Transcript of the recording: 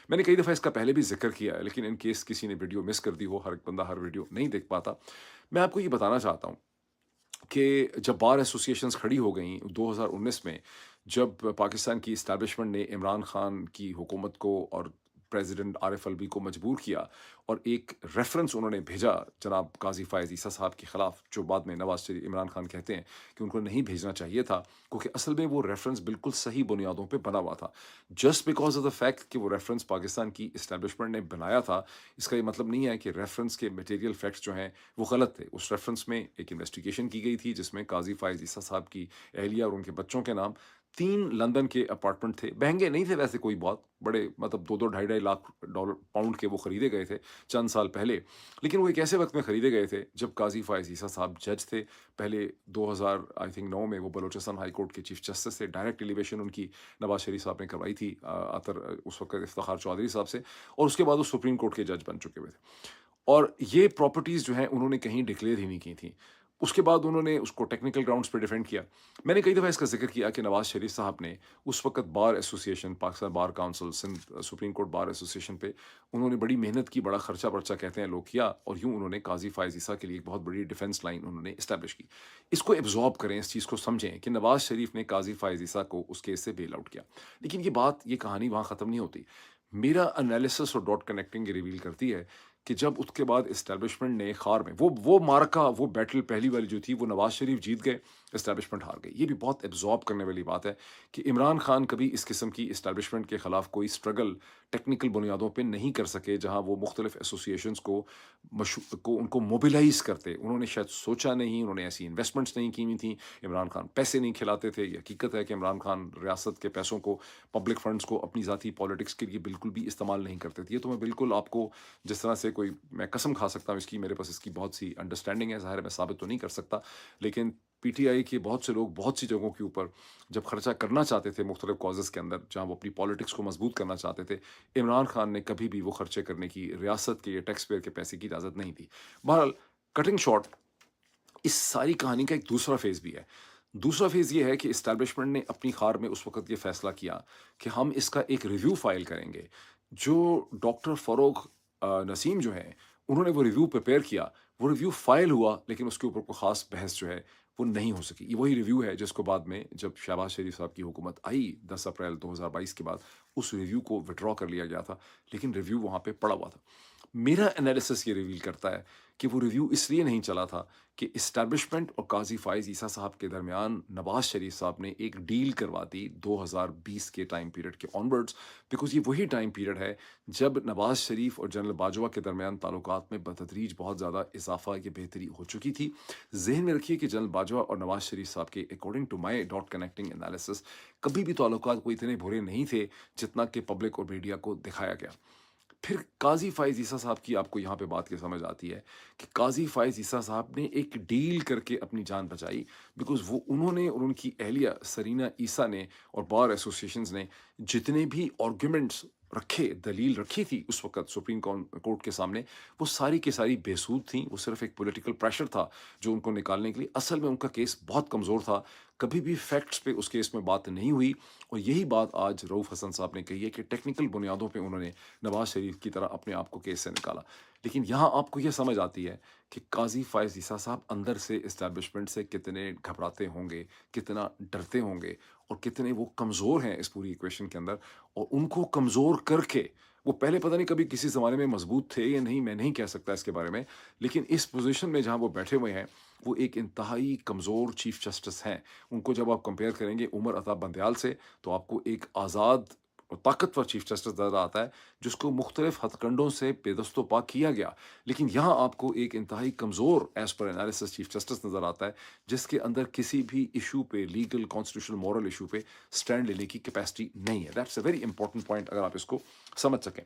मैंने कई दफ़ा इसका पहले भी ज़िक्र किया है, लेकिन इन केस किसी ने वीडियो मिस कर दी हो, हर एक बंदा हर वीडियो नहीं देख पाता। मैं आपको ये बताना चाहता हूँ कि जब बार एसोसिएशंस खड़ी हो गईं 2019 में, जब पाकिस्तान की एस्टैब्लिशमेंट ने इमरान खान की हुकूमत को और प्रेसिडेंट आरिफ अलवी को मजबूर किया और एक रेफरेंस उन्होंने भेजा जनाब काजी फ़ायज़ ईसा साहब के खिलाफ, जो बाद में नवाज शरीफ इमरान खान कहते हैं कि उनको नहीं भेजना चाहिए था, क्योंकि असल में वो रेफरेंस बिल्कुल सही बुनियादों पे बना हुआ था। Just because of the fact कि वो रेफरेंस पाकिस्तान की एस्टैब्लिशमेंट ने बनाया था, इसका ये मतलब नहीं है कि रेफरेंस के मटेरियल फैक्ट्स जो हैं वो गलत थे। उस रेफरेंस में एक इन्वेस्टिगेशन की गई थी जिसमें काजी फ़ायज़ ईसा साहब की अहलिया और उनके बच्चों के नाम 3 लंदन के अपार्टमेंट थे। महँगे नहीं थे वैसे कोई बहुत, बड़े मतलब 2-2 ढाई-ढाई लाख डॉलर पाउंड के वो खरीदे गए थे चंद साल पहले। लेकिन वो एक ऐसे वक़्त में खरीदे गए थे जब काज़ी फ़ायज़ ईसा साहब जज थे। पहले 2000 आई थिंक 9 में वो बलूचिस्तान हाई कोर्ट के चीफ जस्टिस थे। डायरेक्ट एलिवेशन उनकी नवाज़ शरीफ साहब ने करवाई थी उस वक़्त इफ्तिख़ार चौधरी साहब से, और उसके बाद वो सुप्रीम कोर्ट के जज बन चुके हुए थे। और ये प्रॉपर्टीज़ जो हैं उन्होंने कहीं डिक्लेयर ही नहीं की थी। उसके बाद उन्होंने उसको टेक्निकल ग्राउंड्स पे डिफेंड किया। मैंने कई दफ़ा इसका ज़िक्र किया कि नवाज़ शरीफ साहब ने उस वक़्त bar association, Pakistan bar council, Sindh supreme court bar association पे उन्होंने बड़ी मेहनत की, बड़ा खर्चा-वर्चा कहते हैं लोग किया, और यूँ उन्होंने काज़ी फ़ायज़ ईसा के लिए एक बहुत बड़ी डिफेंस लाइन उन्होंने एस्टेब्लिश की। इसको एब्ज़ॉर्ब करें, इस चीज़ को समझें कि नवाज़ शरीफ ने काज़ी फ़ायज़ ईसा को उस केस से बेल आउट किया। लेकिन ये बात, ये कहानी वहाँ ख़त्म नहीं होती। मेरा एनालिसिस और डॉट कनेक्टिंग ये रिवील करती है कि जब उसके बाद एस्टेब्लिशमेंट ने खार में वो मार्का, वो बैटल पहली वाली जो थी, वो नवाज शरीफ जीत गए, एस्टेब्लिशमेंट हार गई। ये भी बहुत एब्जॉर्ब करने वाली बात है कि इमरान खान कभी इस किस्म की एस्टेब्लिशमेंट के खिलाफ कोई स्ट्रगल टेक्निकल बुनियादों पे नहीं कर सके, जहां वो मुख्तलिफ एसोसिएशंस को उनको मोबिलाइज करते। उन्होंने शायद सोचा नहीं, उन्होंने ऐसी इन्वेस्टमेंट्स नहीं की हुई थी, इमरान खान पैसे नहीं खिलाते थे। ये हकीकत है कि इमरान खान रियासत के पैसों को, पब्लिक फंड्स को अपनी ज़ाती पॉलिटिक्स के लिए बिल्कुल भी इस्तेमाल नहीं करते थे। ये तो मैं बिल्कुल आपको, जिस तरह से कोई मैं कसम खा सकता हूँ इसकी, मेरे पास इसकी बहुत सी अंडरस्टैंडिंग है, ज़ाहिर है मैं साबित तो नहीं कर सकता, लेकिन पीटीआई के बहुत से लोग बहुत सी जगहों के ऊपर जब खर्चा करना चाहते थे मुख्तलिफ कॉजेज़ के अंदर, जहाँ वो अपनी पॉलिटिक्स को मजबूत करना चाहते थे, इमरान खान ने कभी भी वो खर्चे करने की, रियासत के या टैक्स पेयर के पैसे की इजाज़त नहीं दी। बहरहाल, कटिंग शॉर्ट, इस सारी कहानी का एक दूसरा फेज़ भी है। दूसरा फेज़ ये है कि एस्टेब्लिशमेंट ने अपनी ख़ार में उस वक़्त ये फ़ैसला किया कि हम इसका एक रिव्यू फ़ाइल करेंगे। जो डॉक्टर फ़ारूक नसीम जो हैं, उन्होंने वो रिव्यू प्रिपेयर किया, वो रिव्यू फ़ाइल हुआ, लेकिन उसके ऊपर कोई ख़ास बहस जो है, वो नहीं हो सकी। ये वही रिव्यू है जिसको बाद में जब शहबाज़ शरीफ़ साहब की हुकूमत आई 10 अप्रैल 2022 के बाद, उस रिव्यू को विथड्रॉ कर लिया गया था, लेकिन रिव्यू वहाँ पे पड़ा हुआ था। मेरा एनालिसिस ये रिवील करता है कि वो रिव्यू इसलिए नहीं चला था कि एस्टैब्लिशमेंट और काज़ी फ़ाइज़ ईसा साहब के दरमियान नवाज़ शरीफ साहब ने एक डील करवा दी 2020 के टाइम पीरियड के ऑनवर्ड्स, बिकॉज़ ये वही टाइम पीरियड है जब नवाज़ शरीफ और जनरल बाजवा के दरमियान ताल्लुकात में बतदरीज बहुत ज़्यादा इज़ाफ़ा या बेहतरी हो चुकी थी। ज़हन में रखिए कि जनरल बाजवा और नवाज़ शरीफ साहब के according to my dot connecting analysis कभी भी ताल्लुकात कोई इतने बुरे नहीं थे जितना कि पब्लिक और मीडिया को दिखाया गया। फिर काज़ी फ़ाइज़ ईसा साहब की आपको यहाँ पे बात ये समझ आती है कि काज़ी फ़ाइज़ ईसा साहब ने एक डील करके अपनी जान बचाई, बिकॉज़ वो, उन्होंने और उनकी अहलिया सरीना ईसा ने और बार एसोसिएशंस ने जितने भी आर्गुमेंट्स रखे, दलील रखी थी उस वक़्त सुप्रीम कोर्ट के सामने, वो सारी की सारी बेसुध थी। वो सिर्फ़ एक पॉलिटिकल प्रेशर था जो उनको निकालने के लिए। असल में उनका केस बहुत कमज़ोर था। कभी भी फैक्ट्स पे उस केस में बात नहीं हुई, और यही बात आज रऊफ़ हसन साहब ने कही है कि टेक्निकल बुनियादों पे उन्होंने नवाज़ शरीफ की तरह अपने आप को केस से निकाला। लेकिन यहाँ आपको ये समझ आती है कि काज़ी फ़ायज़ ईसा साहब अंदर से एस्टेब्लिशमेंट से कितने घबराते होंगे, कितना डरते होंगे, और कितने वो कमज़ोर हैं इस पूरी इक्वेशन के अंदर। और उनको कमज़ोर करके, वो पहले पता नहीं कभी किसी ज़माने में मज़बूत थे या नहीं, मैं नहीं कह सकता इसके बारे में, लेकिन इस पोज़ीशन में जहाँ वो बैठे हुए हैं, वो एक इंतहाई कमज़ोर चीफ़ जस्टिस हैं। उनको जब आप कंपेयर करेंगे उमर अता बंदयाल से, तो आपको एक आज़ाद और ताकतवर चीफ जस्टिस नज़र आता है, जिसको मुख्तलिफ हथकंडों से बेदस्तोपा किया गया। लेकिन यहाँ आपको एक इंतहाई कमज़ोर as per analysis chief justice नज़र आता है, जिसके अंदर किसी भी इशू पे, लीगल, कॉन्स्टिट्यूशनल, मॉरल इशू पे स्टैंड लेने की कैपेसिटी नहीं है। That's a very important point, अगर आप इसको समझ सकें।